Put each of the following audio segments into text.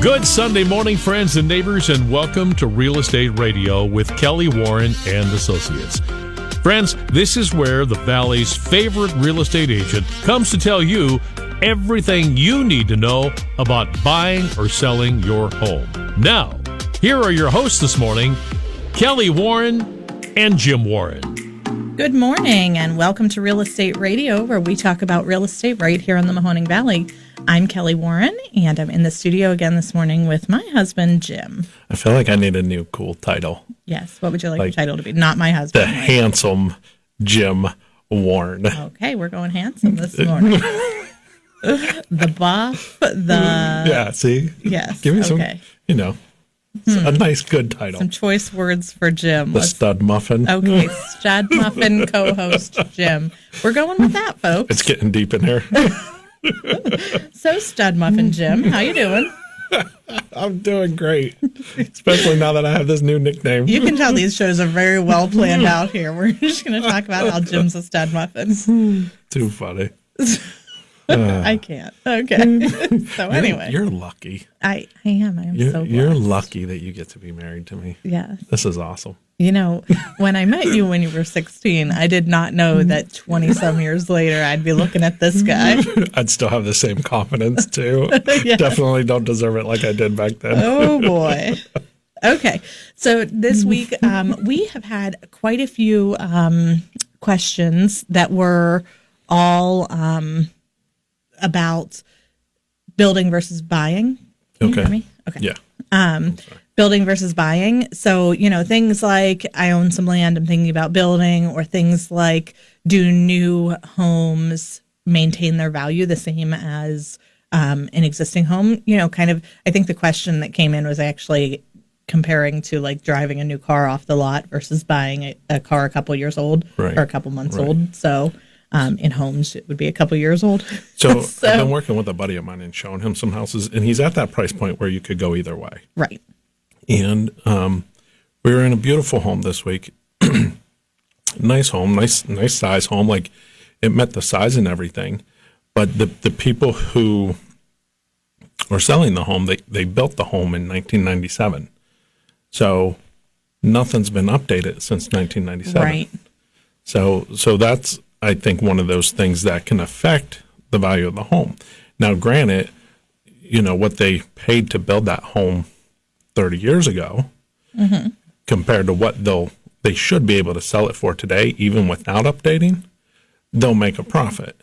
Good Sunday morning, friends and neighbors, and welcome to Real Estate Radio with Kelly Warren and Associates. Friends, this is where the Valley's favorite real estate agent comes to tell you everything you need to know about buying or selling your home. Now, here are your hosts this morning, Kelly Warren and Jim Warren. Good morning, and welcome to Real Estate Radio, where we talk about real estate right here in the Mahoning Valley. I'm Kelly Warren, and I'm in the studio again this morning with my husband, Jim. I feel like I need a new cool title. Yes, what would you like your title to be? Not my husband. The handsome Jim Warren. Okay, we're going handsome this morning. The buff, Yeah, see? Yes, Give me some, okay. A nice, good title. Some choice words for Jim. The Stud Muffin. Okay, Stud Muffin co-host Jim. We're going with that, folks. It's getting deep in here. So, Stud Muffin Jim, how you doing? I'm doing great, especially now that I have this new nickname. You can tell these shows are very well planned out here. We're just going to talk about how Jim's a stud muffin. Too funny. I can't. Okay. So anyway. You're lucky. I am. I am so blessed. You're lucky that you get to be married to me. Yeah. This is awesome. You know, when I met you when you were 16, I did not know that 20-some years later I'd be looking at this guy. I'd still have the same confidence, too. Yeah. Definitely don't deserve it like I did back then. Oh, boy. Okay. So this week we have had quite a few questions that were all about building versus buying. Can you hear me? Okay. Yeah. Building versus buying. So, things like I own some land I'm thinking about building, or things like do new homes maintain their value the same as an existing home? I think the question that came in was actually comparing to like driving a new car off the lot versus buying a car a couple years old or a couple months old. So in homes, it would be a couple years old. So I've been working with a buddy of mine and showing him some houses, and he's at that price point where you could go either way. Right. And we were in a beautiful home this week. Nice home, nice size home. Like, it met the size and everything. But the people who were selling the home, they built the home in 1997. So nothing's been updated since 1997. Right. So that's, I think, one of those things that can affect the value of the home. Now, granted, what they paid to build that home 30 years ago compared to what they should be able to sell it for today, even without updating, they'll make a profit.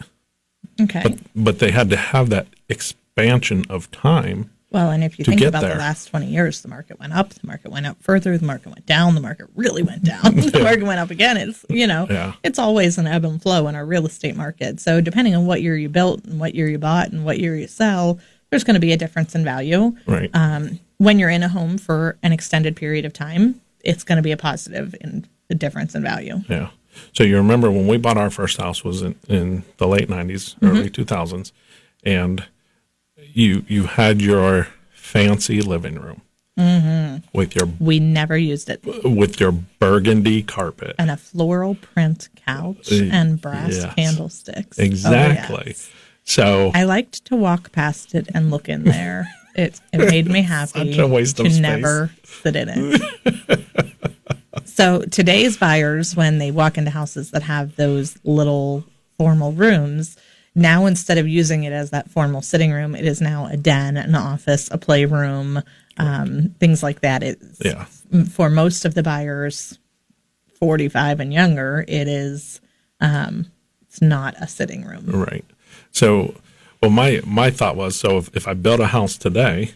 Okay. But they had to have that expansion of time. Well, and if you think about the last 20 years, the market went up, the market went up further, the market went down, the market really went down, the market went up again. It's, It's always an ebb and flow in our real estate market. So depending on what year you built and what year you bought and what year you sell, there's going to be a difference in value. Right. When you're in a home for an extended period of time, it's going to be a positive in the difference in value. Yeah. So you remember when we bought our first house was in the late 90s, early 2000s, and you had your fancy living room with your... We never used it. With your burgundy carpet. And a floral print couch and brass candlesticks. Exactly. Oh, yes. So I liked to walk past it and look in there. It made me happy such a waste of to space. Never sit in it. So today's buyers, when they walk into houses that have those little formal rooms, now instead of using it as that formal sitting room, it is now a den, an office, a playroom, things like that. For most of the buyers, 45 and younger, it is it's not a sitting room. Right. So, well, my thought was, so if I build a house today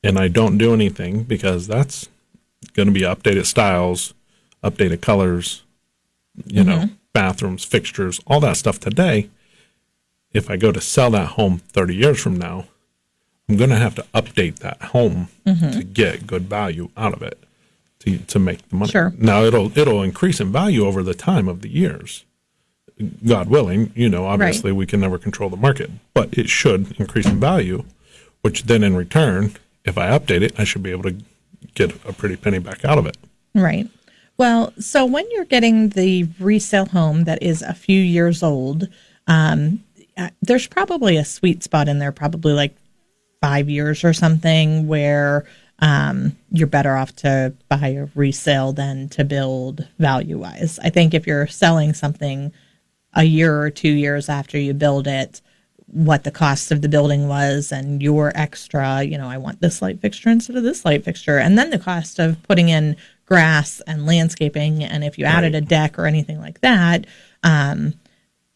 and I don't do anything, because that's going to be updated styles, updated colors, bathrooms, fixtures, all that stuff today, if I go to sell that home 30 years from now, I'm going to have to update that home to get good value out of it to make the money. Sure. Now, it'll increase in value over the time of the years. God willing, obviously we can never control the market, but it should increase in value, which then in return, if I update it, I should be able to get a pretty penny back out of it. Right. Well, so when you're getting the resale home that is a few years old, there's probably a sweet spot in there, probably like 5 years or something, where you're better off to buy a resale than to build value-wise. I think if you're selling something a year or 2 years after you build it, what the cost of the building was and your extra, I want this light fixture instead of this light fixture, and then the cost of putting in grass and landscaping, and if you added a deck or anything like that,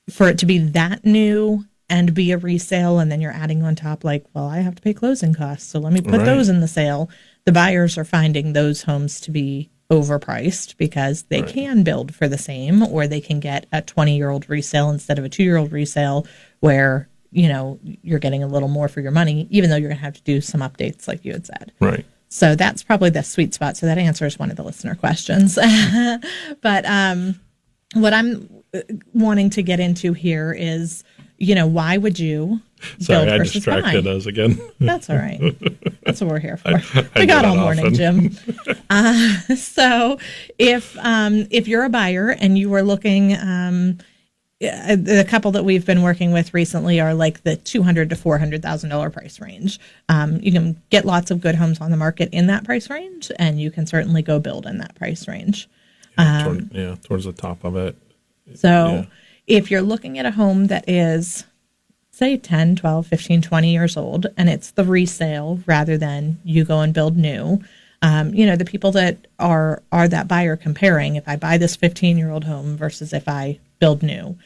for it to be that new and be a resale, and then you're adding on top, like, well, I have to pay closing costs, so let me put those in the sale. The buyers are finding those homes to be overpriced because they can build for the same, or they can get a 20-year-old resale instead of a 2-year-old resale where, you're getting a little more for your money, even though you're going to have to do some updates like you had said. Right. So that's probably the sweet spot. So that answers one of the listener questions. But what I'm wanting to get into here is, why would you Sorry, build I versus distracted buy? us again. That's all right. That's what we're here for. I We got do all that morning, often. Jim. So if you're a buyer and you were looking, the couple that we've been working with recently are like the $200,000 to $400,000 price range. You can get lots of good homes on the market in that price range, and you can certainly go build in that price range. Towards the top of it. So if you're looking at a home that is, say, 10, 12, 15, 20 years old, and it's the resale rather than you go and build new, the people that are that buyer comparing, if I buy this 15-year-old home versus if I build new,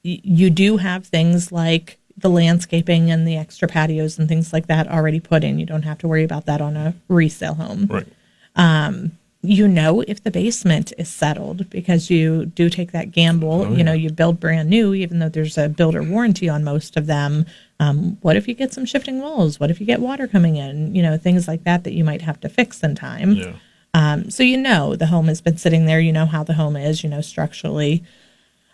you do have things like the landscaping and the extra patios and things like that already put in. You don't have to worry about that on a resale home. Right. If the basement is settled, because you do take that gamble. You build brand new, even though there's a builder warranty on most of them. What if you get some shifting walls? What if you get water coming in? Things like that you might have to fix in time. Yeah. So the home has been sitting there. You know how the home is, structurally.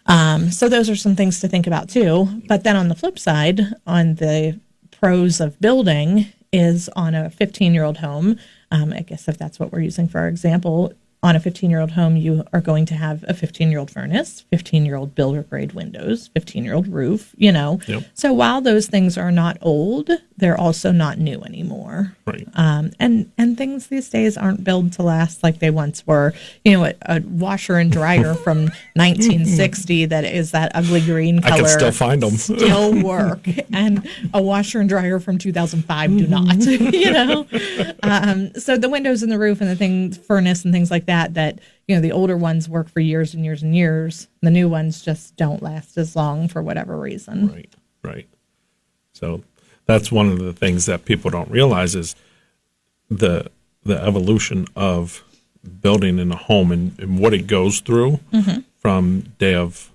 So those are some things to think about too. But then on the flip side, on the pros of building is on a 15-year-old home. I guess if that's what we're using for our example, on a 15-year-old home, you are going to have a 15-year-old furnace, 15-year-old builder grade windows, 15-year-old roof, Yep. So while those things are not old, they're also not new anymore. Right. And things these days aren't built to last like they once were. A washer and dryer from 1960 that is that ugly green color. I can still find them. Still work. And a washer and dryer from 2005 do not, So the windows and the roof and the furnace and things like that, the older ones work for years and years and years. The new ones just don't last as long for whatever reason. Right. So that's one of the things that people don't realize is the evolution of building in a home and what it goes through from day of,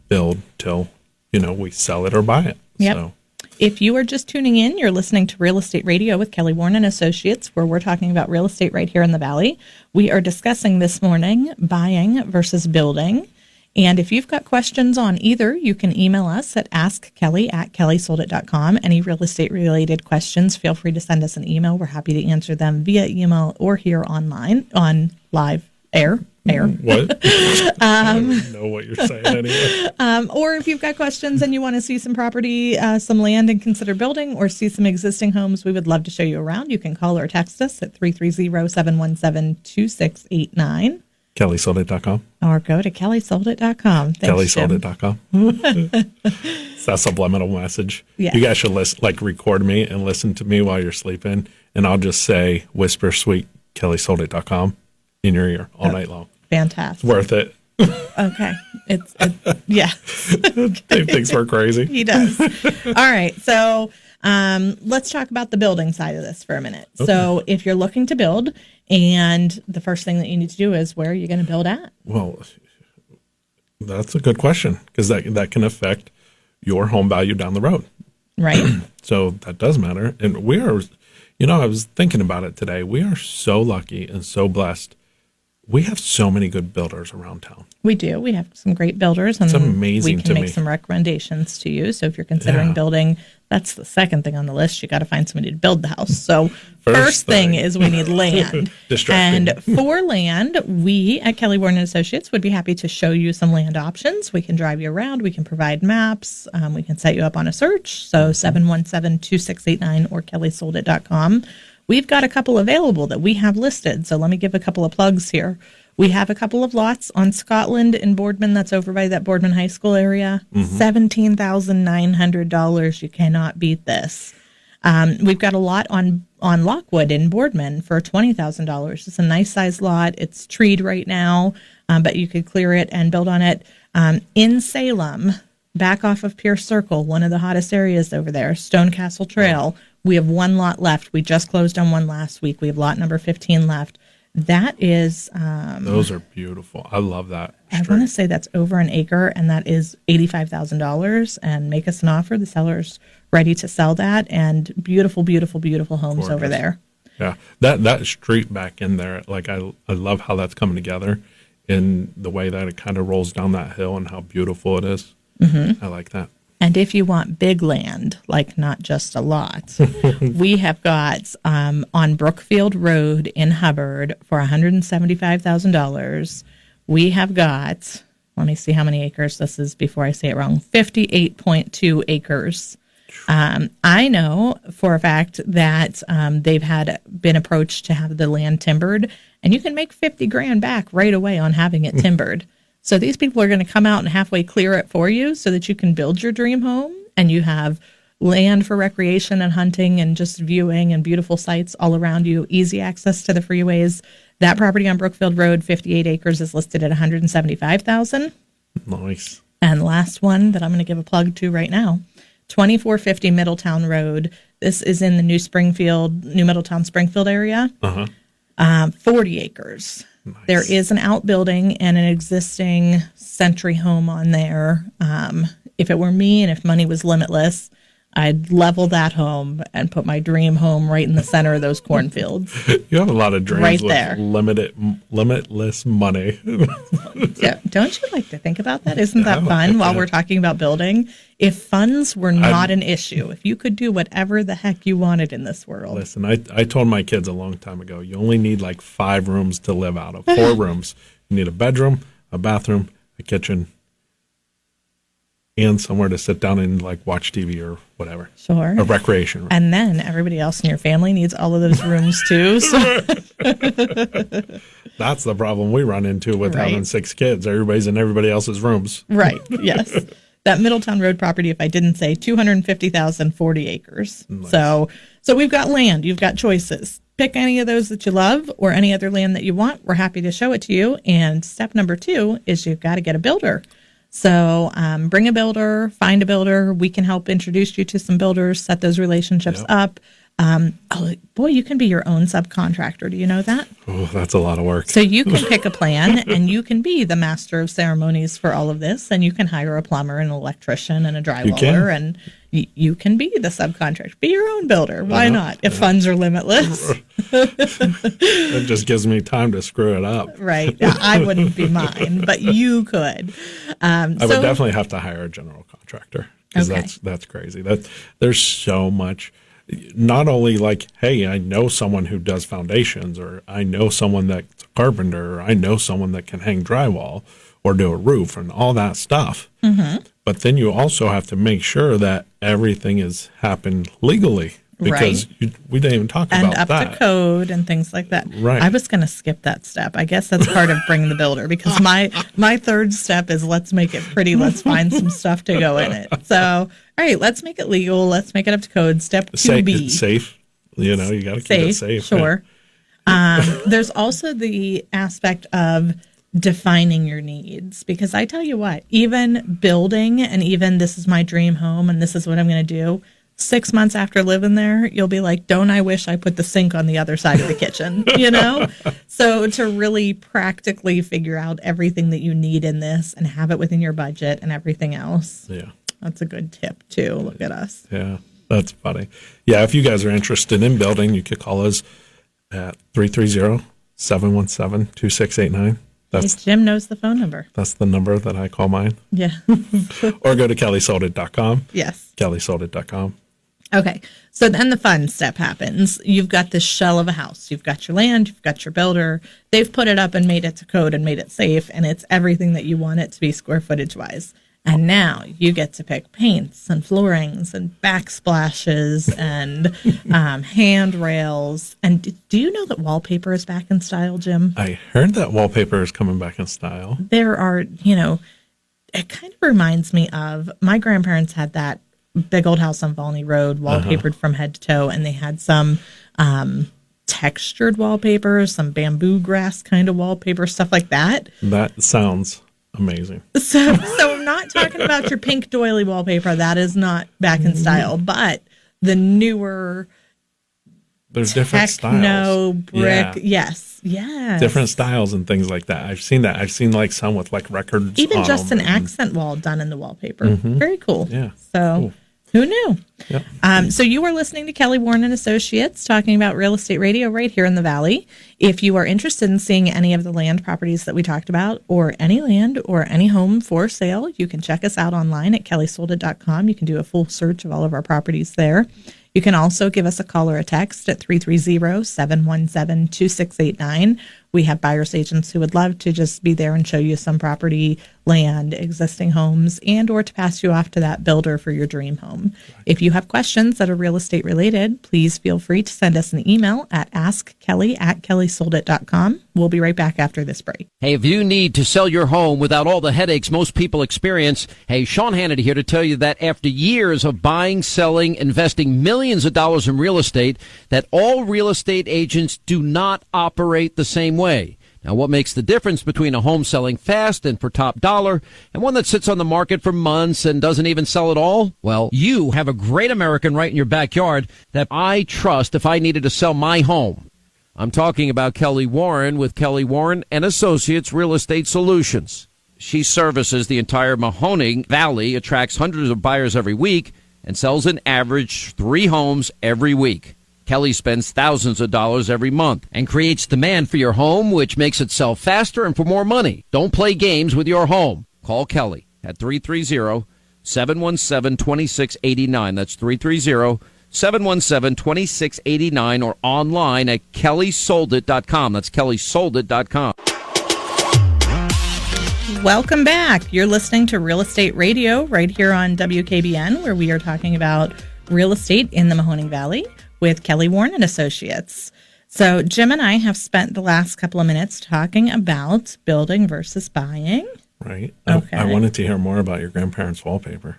build till, we sell it or buy it. Yep. So. If you are just tuning in, you're listening to Real Estate Radio with Kelly Warren and Associates, where we're talking about real estate right here in the Valley. We are discussing this morning buying versus building. And if you've got questions on either, you can email us at askkelly@kellysoldit.com. Any real estate related questions, feel free to send us an email. We're happy to answer them via email or here online on live air. What? I don't know what you're saying anyway. Or if you've got questions and you want to see some property, some land and consider building, or see some existing homes, we would love to show you around. You can call or text us at 330-717-2689. KellySoldit.com. Or go to kellysoldit.com. Thanks, Jim. KellySoldit.com. It's that subliminal message. Yeah. You guys should record me and listen to me while you're sleeping, and I'll just say, whisper sweet KellySoldit.com in your ear all night long. Fantastic. Worth it. Okay. It's yeah. Dave thinks we're crazy. He does. All right. So let's talk about the building side of this for a minute. Okay. So if you're looking to build, and the first thing that you need to do is, where are you going to build at? Well, that's a good question, because that can affect your home value down the road. Right. So that does matter. And we are, I was thinking about it today. We are so lucky and so blessed we have so many good builders around town. We do. We have some great builders, and It's amazing we to can make me. some recommendations to you. So if you're considering Yeah. building, that's the second thing on the list. You got to find somebody to build the house. So first thing thing. is we need land. Distracting. And for land, we at Kelly Warren and Associates would be happy to show you some land options. We can drive you around. We can provide maps. We can set you up on a search. So 717-2689 or kellysoldit.com. We've got a couple available that we have listed. So let me give a couple of plugs here. We have a couple of lots on Scotland in Boardman. That's over by that Boardman High School area. $17,900. You cannot beat this. We've got a lot on Lockwood in Boardman for $20,000. It's a nice sized lot. It's treed right now, but you could clear it and build on it. In Salem, back off of Pierce Circle, one of the hottest areas over there, Stone Castle Trail. We have one lot left. We just closed on one last week. We have lot number 15 left. That is, Those are beautiful. I love that. I want to say that's over an acre, and that is $85,000. And make us an offer. The seller's ready to sell that, and beautiful, beautiful, beautiful homes over Gorgeous. there. Yeah, that street back in there, like I love how that's coming together, in the way that it kind of rolls down that hill and how beautiful it is. Mm-hmm. I like that. And if you want big land, like not just a lot, we have got on Brookfield Road in Hubbard for $175,000. We have got, let me see how many acres this is before I say it wrong, 58.2 acres. I know for a fact that they've been approached to have the land timbered, and you can make 50 grand back right away on having it timbered. So these people are going to come out and halfway clear it for you so that you can build your dream home, and you have land for recreation and hunting and just viewing and beautiful sights all around you, easy access to the freeways. That property on Brookfield Road, 58 acres, is listed at $175,000. Nice. And last one that I'm going to give a plug to right now, 2450 Middletown Road. This is in the New Middletown Springfield area. 40 acres. Nice. There is an outbuilding and an existing Century home on there. If it were me and if money was limitless, I'd level that home and put my dream home right in the center of those cornfields. You have a lot of dreams Right with there. limitless money. Yeah, don't you like to think about that? Isn't that fun while we're talking about building? If funds were not an issue, if you could do whatever the heck you wanted in this world. Listen, I told my kids a long time ago, you only need like 5 rooms to live out of. 4 rooms. You need a bedroom, a bathroom, a kitchen, and somewhere to sit down and like watch TV or whatever. Sure. A recreation room. And then everybody else in your family needs all of those rooms too. So That's the problem we run into with Right. having 6 kids. Everybody's in everybody else's rooms. right, yes. That Middletown Road property, if I didn't say 250,000, 40 acres. Nice. So we've got land. You've got choices. Pick any of those that you love or any other land that you want. We're happy to show it to you. And step number 2 is you've got to get a builder. So bring a builder, find a builder. We can help introduce you to some builders, set those relationships up. Boy, you can be your own subcontractor. Do you know that? Oh, that's a lot of work. So you can pick a plan and you can be the master of ceremonies for all of this, and you can hire a plumber, an electrician, and a drywaller, and you can be the subcontractor. Be your own builder. Why not? If funds are limitless. It just gives me time to screw it up. Right. I wouldn't be mine, but you could. I would definitely have to hire a general contractor, because Okay. that's crazy. There's so much. Not only like, hey, I know someone who does foundations, or I know someone that's a carpenter, or I know someone that can hang drywall or do a roof and all that stuff. Mm-hmm. But then you also have to make sure that everything is happened legally, because we didn't even talk and about up that. to code and things like that. Right. I was going to skip that step. I guess that's part of bring the builder, because my third step is let's make it pretty. Let's find some stuff to go in it. So, all right, let's make it legal. Let's make it up to code. Step 2B. Safe. You know, you got to keep it safe. Sure. There's also the aspect of defining your needs, because I tell you what, even building and even this is my dream home and this is what I'm going to do, 6 months after living there, you'll be like, don't I wish I put the sink on the other side of the kitchen, you know? So to really practically figure out everything that you need in this and have it within your budget and everything else. Yeah. That's a good tip too. Look at us. Yeah, that's funny. Yeah, if you guys are interested in building, you could call us at 717-2689. Hey, Jim knows the phone number. That's the number that I call mine. Yeah. Or go to kellysoldit.com. Yes. kellysoldit.com. Okay. So then the fun step happens. You've got this shell of a house. You've got your land. You've got your builder. They've put it up and made it to code and made it safe. And it's everything that you want it to be square footage wise. And now you get to pick paints and floorings and backsplashes and handrails. And do you know that wallpaper is back in style, Jim? I heard that wallpaper is coming back in style. There are, it kind of reminds me of my grandparents had that big old house on Volney Road, wallpapered from head to toe, and they had some textured wallpaper, some bamboo grass kind of wallpaper, stuff like that. That sounds amazing. So I'm not talking about your pink doily wallpaper. That is not back in style, but the newer there's different techno styles. brick. Yeah. Yes. Different styles and things like that. I've seen that. I've seen like some with like records. Even on just them an accent wall done in the wallpaper. Very cool. Yeah. So Cool. who knew? Yep. So you are listening to Kelly Warren and Associates talking about real estate radio right here in the Valley. If you are interested in seeing any of the land properties that we talked about, or any land or any home for sale, you can check us out online at kellysoldit.com. You can do a full search of all of our properties there. You can also give us a call or a text at 330-717-2689. We have buyer's agents who would love to just be there and show you some property, land, existing homes, and or to pass you off to that builder for your dream home. If you have questions that are real estate related, please feel free to send us an email at askkelly@kellysoldit.com. We'll be right back after this break. Hey, if you need to sell your home without all the headaches most people experience, hey, Sean Hannity here to tell you that after years of buying, selling, investing millions of dollars in real estate, that all real estate agents do not operate the same way. Now, what makes the difference between a home selling fast and for top dollar and one that sits on the market for months and doesn't even sell at all? Well, you have a great American right in your backyard that I trust if I needed to sell my home. I'm talking about Kelly Warren with Kelly Warren and Associates Real Estate Solutions. She services the entire Mahoning Valley, attracts hundreds of buyers every week, and sells an average 3 homes every week. Kelly spends thousands of dollars every month and creates demand for your home, which makes it sell faster and for more money. Don't play games with your home. Call Kelly at 330-717-2689. That's 330-717-2689 or online at kellysoldit.com. That's kellysoldit.com. Welcome back. You're listening to Real Estate Radio right here on WKBN, where we are talking about real estate in the Mahoning Valley with Kelly Warren and Associates. So Jim and I have spent the last couple of minutes talking about building versus buying. Right. Okay. I wanted to hear more about your grandparents' wallpaper.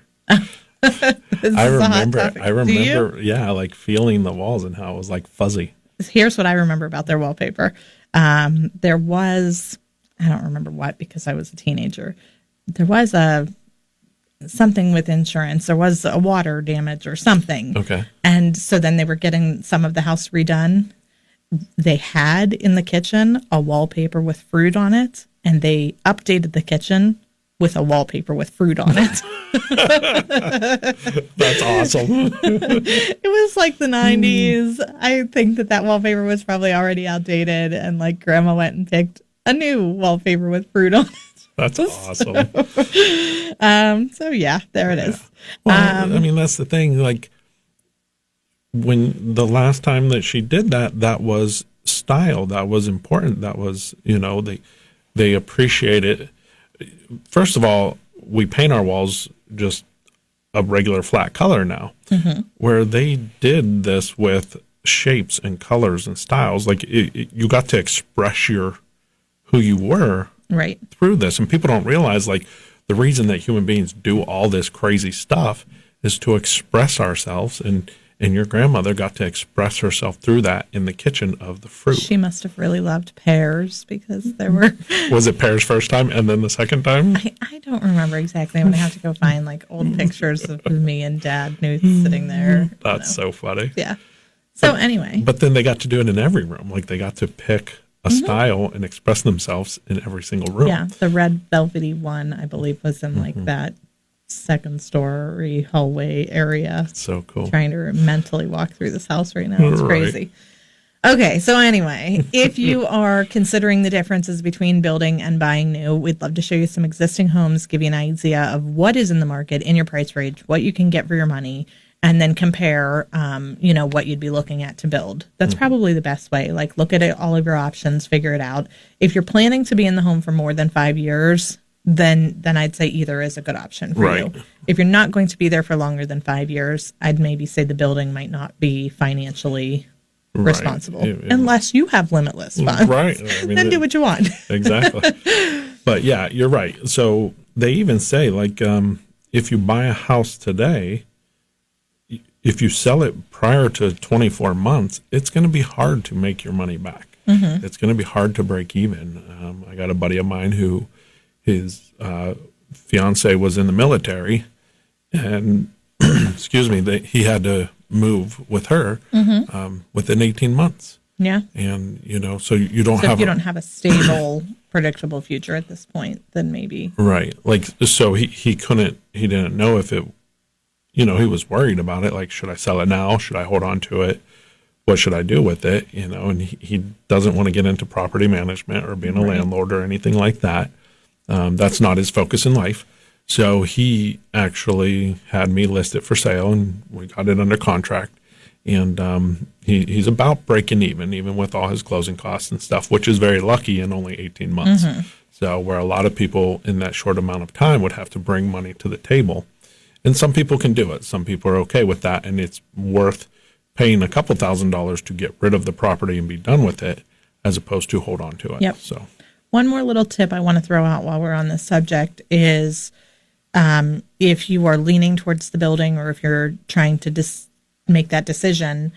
This is a hot topic. I Do you? remember, yeah, like feeling the walls and how it was like fuzzy. Here's what I remember about their wallpaper. There was, I don't remember what because I was a teenager. There was something with insurance. There was a water damage or something. Okay. And so then they were getting some of the house redone. They had in the kitchen a wallpaper with fruit on it, and they updated the kitchen with a wallpaper with fruit on it. That's awesome. It was like the 90s. I think that wallpaper was probably already outdated, and like grandma went and picked a new wallpaper with fruit on it. That's awesome. So yeah, there it is. Well, I mean, that's the thing. Like when the last time that she did that, that was style. That was important. That was, they appreciate it. First of all, we paint our walls just a regular flat color now, where they did this with shapes and colors and styles. Like you got to express who you were Right. through this. And people don't realize, like, the reason that human beings do all this crazy stuff is to express ourselves. And your grandmother got to express herself through that in the kitchen of the fruit. She must have really loved pears because there were. Was it pears first time and then the second time? I don't remember exactly. I'm going to have to go find like old pictures of me and Dad Newt sitting there. That's so funny. Yeah. So anyway. But then they got to do it in every room. Like, they got to pick a style and express themselves in every single room. Yeah. The red velvety one, I believe, was in like that second story hallway area. So cool. Trying to mentally walk through this house right now. It's Right. crazy. Okay, so anyway, if you are considering the differences between building and buying new, we'd love to show you some existing homes, give you an idea of what is in the market in your price range, what you can get for your money, and then compare, what you'd be looking at to build. That's probably the best way. Like, look at it, all of your options, figure it out. If you're planning to be in the home for more than 5 years, then I'd say either is a good option for Right. you. If you're not going to be there for longer than 5 years, I'd maybe say the building might not be financially responsible, unless you have limitless funds. Right. Then do what you want. Exactly. But yeah, you're right. So they even say, like, if you buy a house today, if you sell it prior to 24 months, it's going to be hard to make your money back. Mm-hmm. It's going to be hard to break even. I got a buddy of mine who his fiance was in the military, and excuse me, he had to move with her within 18 months. Yeah. And, so you don't So have if you don't have a stable, predictable future at this point, then maybe. right. Like, so he didn't know if it, he was worried about it. Like, should I sell it now? Should I hold on to it? What should I do with it? And he doesn't want to get into property management or being a landlord or anything like that. That's not his focus in life. So he actually had me list it for sale, and we got it under contract. And he's about breaking even with all his closing costs and stuff, which is very lucky in only 18 months. So where a lot of people in that short amount of time would have to bring money to the table. And some people can do it. Some people are okay with that, and it's worth paying a couple $1,000s to get rid of the property and be done with it, as opposed to hold on to it. Yep. So one more little tip I want to throw out while we're on this subject is if you are leaning towards the building, or if you're trying to make that decision,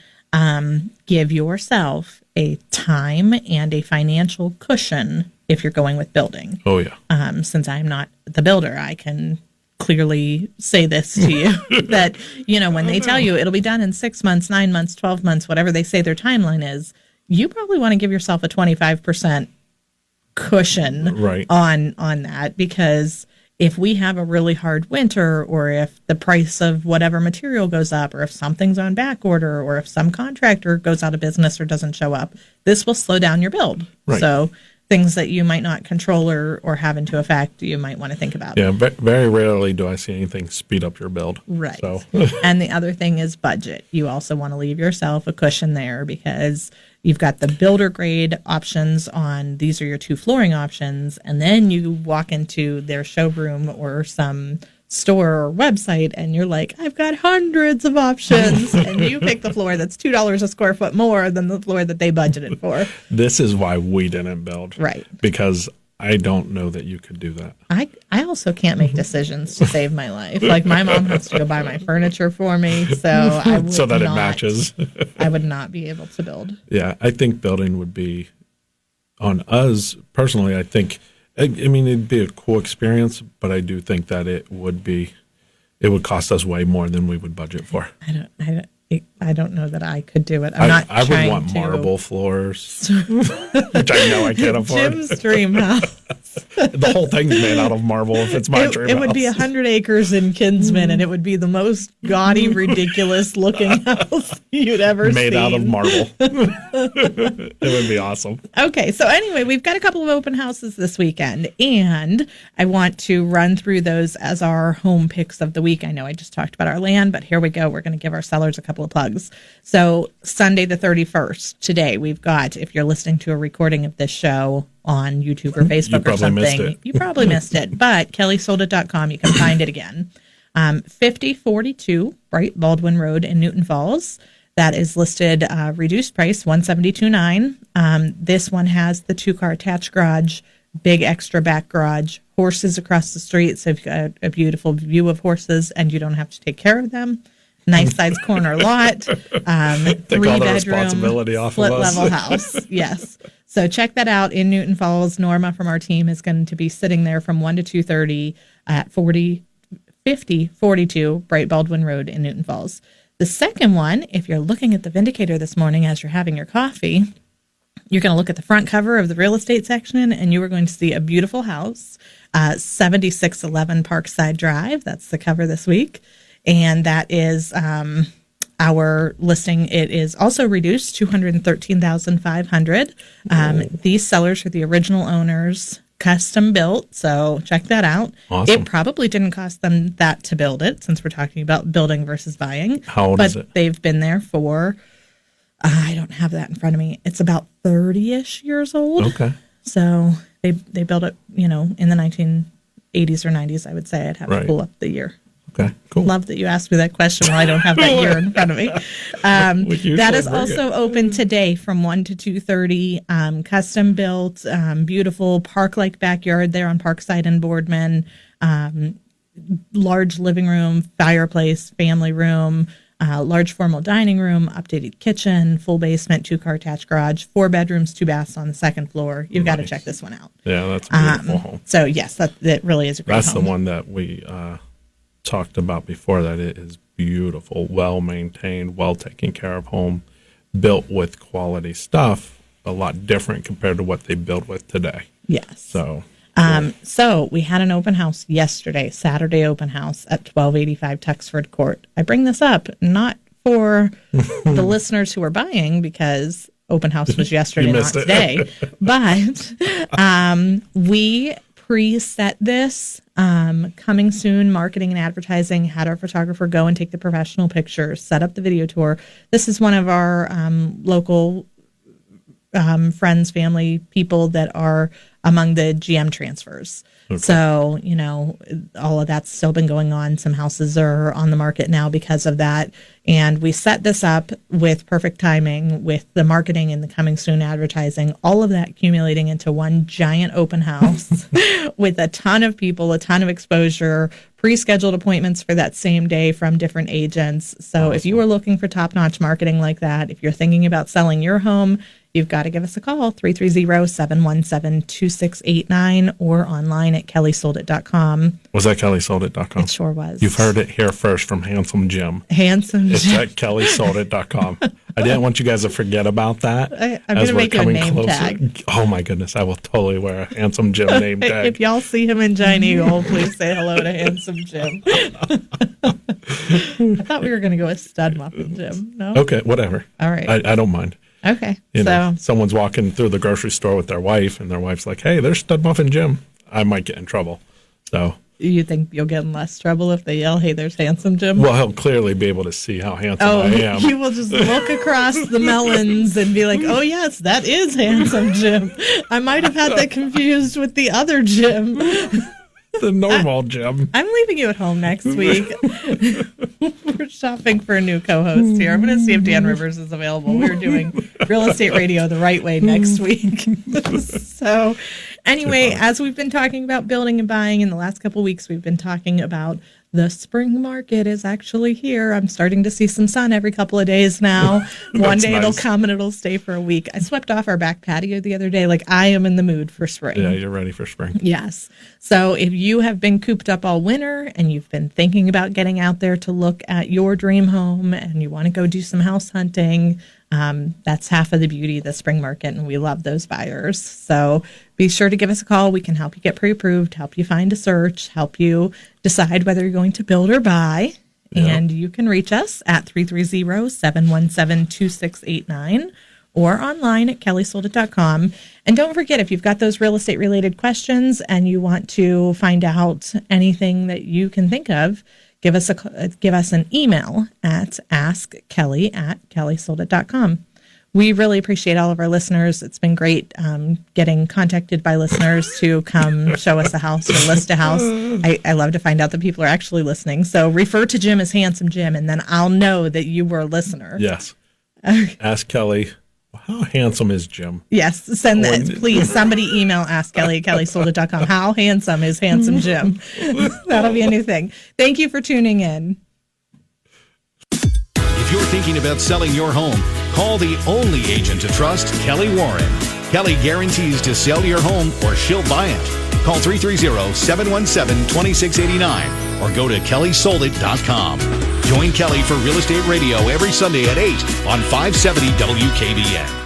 give yourself a time and a financial cushion if you're going with building. Oh, yeah. Since I'm not the builder, I can clearly say this to you that, when they tell you it'll be done in 6 months, 9 months, 12 months, whatever they say their timeline is, you probably want to give yourself a 25% cushion on that, because if we have a really hard winter, or if the price of whatever material goes up, or if something's on back order, or if some contractor goes out of business or doesn't show up, this will slow down your build. Right. So things that you might not control or have into effect, you might want to think about. Yeah, very rarely do I see anything speed up your build. Right. So. And the other thing is budget. You also want to leave yourself a cushion there, because you've got the builder grade options on, these are your 2 flooring options, and then you walk into their showroom or some store or website and you're like, I've got hundreds of options, and you pick the floor that's $2 a square foot more than the floor that they budgeted for. This is why we didn't build. Right. Because I don't know that you could do that. I also can't make decisions to save my life. Like, my mom has to go buy my furniture for me, so I would so that it matches. I would not be able to build. Yeah, I think building would be, on us personally, I think, it'd be a cool experience, but I do think that it would cost us way more than we would budget for. I don't know that I could do it. I would want marble floors, which I know I can't afford. Jim's dream house. The whole thing's made out of marble if it's my dream house. It would be 100 acres in Kinsman, and it would be the most gaudy, ridiculous looking house you'd ever seen. Made out of marble. It would be awesome. Okay, so anyway, we've got a couple of open houses this weekend, and I want to run through those as our home picks of the week. I know I just talked about our land, but here we go. We're going to give our sellers a couple of plugs. So Sunday the 31st, today, we've got, if you're listening to a recording of this show on YouTube or Facebook or something, you probably missed it, but kellysoldit.com, you can find it again. 5042 Bright Baldwin Road in Newton Falls. That is listed reduced price, $172,900. This one has the 2-car attached garage, big extra back garage, horses across the street, so you've got a beautiful view of horses and you don't have to take care of them. Nice sized corner lot, 3-bedroom, split level house. Yes. So check that out in Newton Falls. Norma from our team is going to be sitting there from 1 to 2:30 at 5042 Bright Baldwin Road in Newton Falls. The second one, if you're looking at the Vindicator this morning as you're having your coffee, you're going to look at the front cover of the real estate section, and you are going to see a beautiful house, 7611 Parkside Drive. That's the cover this week. And that is our listing, it is also reduced $213,500. These sellers are the original owners, custom built. So check that out. Awesome. It probably didn't cost them that to build it, since we're talking about building versus buying. How old but is it? They've been there for, I don't have that in front of me. It's about 30-ish years old. Okay. So they built it, in the 1980s or 90s, I would say. I'd have to Right. pull up the year. Okay. Cool. Love that you asked me that question when I don't have that year in front of me. usually That is bring also open today from 1 to 2:30. Custom built, beautiful park-like backyard there on Parkside and Boardman. Large living room, fireplace, family room, large formal dining room, updated kitchen, full basement, 2-car attached garage, 4 bedrooms, 2 baths on the second floor. You've got to check this one out. Yeah, that's a beautiful home. So yes, that really is a great That's home. the one that we talked about before, that it is beautiful, well maintained, well taken care of home, built with quality stuff, a lot different compared to what they build with today. Yes. So So we had an open house yesterday, Saturday open house at 1285 Tuxford Court. I bring this up not for the listeners who are buying, because open house was yesterday, not missed it. today, but we preset this. Coming soon, marketing and advertising, had our photographer go and take the professional pictures, set up the video tour. This is one of our local friends, family, people that are among the GM transfers. Okay. So, all of that's still been going on. Some houses are on the market now because of that. And we set this up with perfect timing, with the marketing and the coming soon advertising, all of that accumulating into one giant open house with a ton of people, a ton of exposure, pre-scheduled appointments for that same day from different agents. So If you are looking for top-notch marketing like that, if you're thinking about selling your home, you've got to give us a call, 330-717-2689, or online at kellysoldit.com. was that kellysoldit.com? It sure was. You've heard it here first from Handsome Jim. Handsome It's Jim. at kellysoldit.com. I didn't want you guys to forget about that. I'm as going to we're make you a coming name closer. tag. Oh my goodness, I will totally wear a Handsome Jim name tag. If y'all see him in Giant Eagle, please say hello to Handsome Jim. I thought we were going to go with Stud Muffin Jim. No? Okay, whatever. All right. I don't mind. Okay. Someone's walking through the grocery store with their wife, and their wife's like, "Hey, there's Stud Muffin Jim." I might get in trouble. So, you think you'll get in less trouble if they yell, "Hey, there's Handsome Jim"? well, he'll clearly be able to see how handsome I am. He will just look across the melons and be like, "Oh yes, that is Handsome Jim. I might have had that confused with the other Jim." The normal Jim. I'm leaving you at home next week. We're shopping for a new co-host here. I'm going to see if Dan Rivers is available. We're doing real estate radio the right way next week. So anyway, as we've been talking about building and buying in the last couple of weeks, we've been talking about the spring market is actually here. I'm starting to see some sun every couple of days now. One day it'll come and it'll stay for a week. I swept off our back patio the other day. Like, I am in the mood for spring. Yeah, you're ready for spring. Yes. So if you have been cooped up all winter and you've been thinking about getting out there to look at your dream home and you want to go do some house hunting, that's half of the beauty of the spring market, and we love those buyers. So be sure to give us a call. We can help you get pre-approved, help you find a search, help you decide whether you're going to build or buy. Yep. And you can reach us at 330-717-2689 or online at kellysoldit.com. And don't forget, if you've got those real estate related questions and you want to find out anything that you can think of, give us an email at askkelly@kellysoldit.com. We really appreciate all of our listeners. It's been great getting contacted by listeners to come show us a house or list a house. I love to find out that people are actually listening. So refer to Jim as Handsome Jim, and then I'll know that you were a listener. Yes. Ask Kelly, how handsome is Jim? Yes, send that. Please, somebody email askkelly@kellysoldit.com. How handsome is Handsome Jim? That'll be a new thing. Thank you for tuning in. If you're thinking about selling your home, call the only agent to trust, Kelly Warren. Kelly guarantees to sell your home or she'll buy it. Call 330-717-2689 or go to kellysoldit.com. Join Kelly for Real Estate Radio every Sunday at 8 on 570 WKBN.